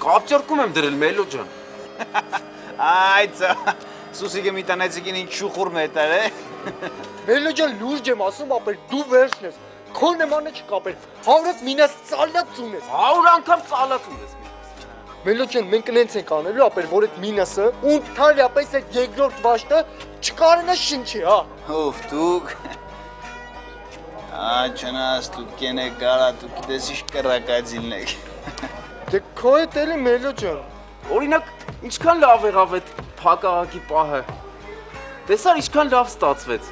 Կապճարկում եմ դրել Մելո ջան։ Այդ Սուսիկը մի տնեցիկին ինչ շուխուր մետար է։ Մելո ջան լուրջ եմ ասում, ապեր դու վերջն ես։ Քո նմանը չկապեր։ Հավրդ մինաս ծալած ունես։ 100 անգամ ծալած ունես։ Մելո ջան մենք նենց ենք անելու, ապեր որ այդ մինասը ընդհանրապես այդ երկրորդ վաշտը չկարենա շնչի, հա։ Ով դուք։ Չնաս դուք կենե կարա դուք գիտես ինչ կռակածիլն եք։ Դե քո հետ էլի Մելո ջան։ Օրինակ, ինչքան լավ եղավ այդ փակաղակի պահը։ Տեսար ինչքան լավ ստացվեց։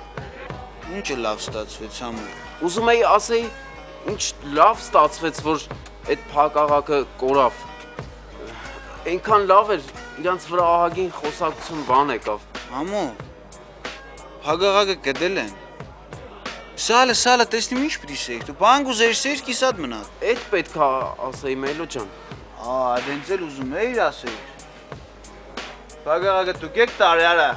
Ինչը լավ ստացվեց համը։ Ուզում էի ասեի, ինչ լավ ստացվեց, որ այդ փակաղակը կորավ։ Այնքան լավ էր, իրանց վրա ահագին խոսակցություն բան եկավ։ Համո։ Հագաղակը կդել են։ Սալը տեսնիմ ինչ պիտի սեիր, դու բան գուզերսեիր կիսատ մնա։ Այդ պետք է ասեի Մելո ջան։ Դենց էլ ուզում էիր ասեիր։ Հագաղակը դուք եք տարի արա։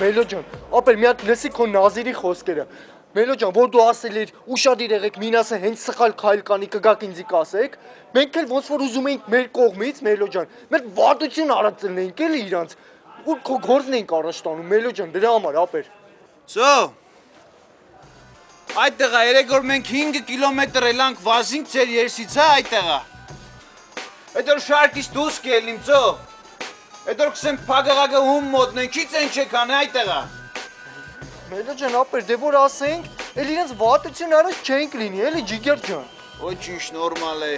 Մելո ջան, ապեր մի հատ լսի քո նազիրի խոսքերը։ Մելո ջան, որ դու ասել ես ուշադիր եղեք մինասը հենց սխալ քայլ կանի կգաք ինձի կասեք, մենք էլ ոնց որ ուզում էինք մեր կողմից Մելո ջան, մեր վատություն արածելնենք էլի իրանց։ Ու քո գործն էինք առաջ տանում Մելո ջան, դրա համար ապեր։ Սո։ Այդտեղա երեք որ մենք 5 կիլոմետր էլանք վազինք ձեր երսից, հա այդտեղա։ Այդ որ շարքից դուս կելնիմ ծո։ Այդ որ կսենք փագաղակը հում մոտնենք, քիչ են չեք անի այդտեղա։ Մելո ջան, ապեր դե որ ասենք, էլ իրենց վատություն արած չենք լինի, էլի ջիգեր ջան։ Ոչինչ նորմալ է։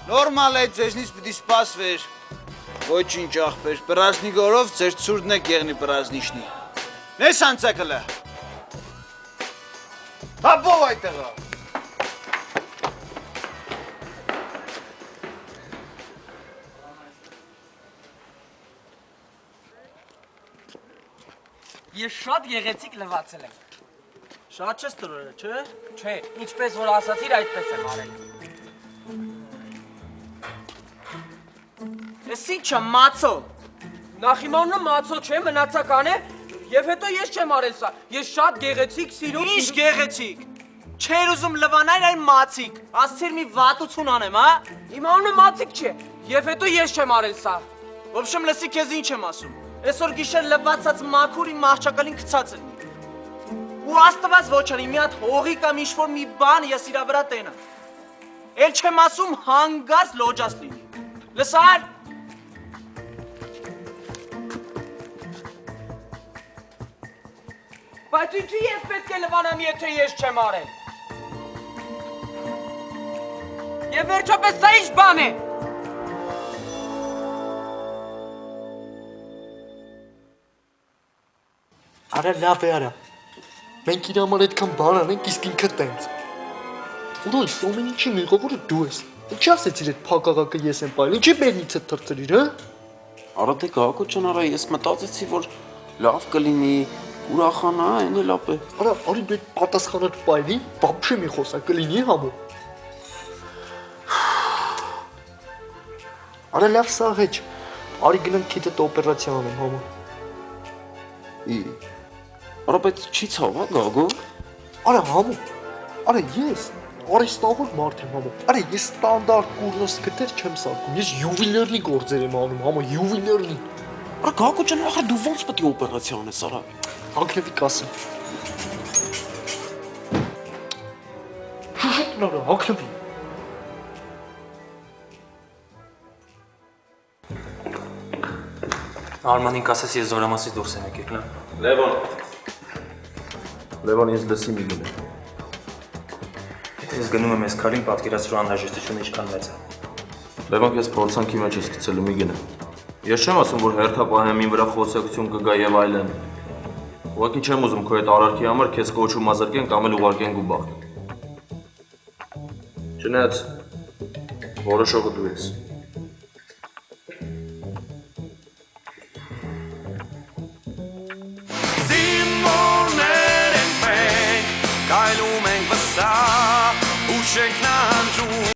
Նորմալ է ձեզնից պիտի սպասվեր։ Ոչինչ ախպեր, պրազնիկորով ձեր ցուրդն եք եղնի պրազնիշնի։ Նես անցակլը։ Հապով այդտեղա։ Ես շատ գեղեցիկ լվացել եմ։ Շատ չես տրորել, չէ՞։ Չէ, ինչպես որ ասացիր, այդպես եմ արել։ Էս ինչա մացո։ Նախ իմանում մացո չէ, մնացական է, եւ հետո ես չեմ արել սա։ Ես շատ գեղեցիկ սիրում։ Ինչ գեղեցիկ։ Չեր ուզում լվանալ այն մացիկ։ Ասցիր մի վատություն անեմ, հա։ Իմանում մացիկ չէ, եւ հետո ես չեմ արել սա։ Ոբշեմ լսի քեզ ինչ եմ ասում։ Այսօր գիշեր լվացած մաքուրի մահճակալին գցած են։ Ու աստված ոչ անի, մի հատ հողի կամ ինչ-որ մի բան ես իրա վրա տենա։ Էլ չեմ ասում հանգած լոջաս լինի։ Լսար։ Բայց ինչի ես պետք է լվանամ, եթե ես չեմ արել։ Եվ վերջապես սա ինչ բան է։ Արա լավ է արա։ Մենք իր համար այդքան բան անենք, իսկ ինքը տենց։ Ուրոյ, ամեն ինչի մեղավորը դու ես։ Ինչի ասեցիր այդ փակաղակը ես եմ պայել, ինչի բերնից է թրթրիր, հա։ Արա դե Գագո ջան, արա ես մտածեցի, որ լավ կլինի, ուրախանա, այն էլ ապե։ Արա, արի դու այդ պատասխանդ պայելի, բաբշե մի խոսա կլինի համո։ Արա լավ սաղեջ, արի գնանք քիթդ օպերացիա անեմ համո։ Արա բայց չի ցավա Գագո։ Արա համո, արա ես, արեստավոր մարդ եմ համո, արա ես ստանդարտ կուրնոս կտեր չեմ սարքում, ես յուվիլերնի գործեր եմ անում համո, յուվիլերնի։ Արա Գագո ջան, ախր դու ոնց պետք է օպերացիա անես, արա։ Հագնվի կասեմ։ Շուշուտ նորա, հագնվի։ Արմանին կասես ես զորամասից դուրս եմ եկել, նա։ Լևոն ինձ լսի մի գնե։ Եթե ես գնում եմ ես քարին, պատկերացրու անհրաժեշտությունը ինչքան մեծ է։ Լևոն քեզ փորձանքի մեջ ես գցելու մի գնե։ Ես չեմ ասում, որ հերթապահեմին վրա խոսակցություն կգա եւ այլն։ Ուղղակի չեմ ուզում քո այդ արարքի համար քեզ կոչում ազրկեն կամ էլ ուղարկեն գուբախ։ Չնայած որոշողը դու ես։ Կայլում ենք վսա, ուշենք նա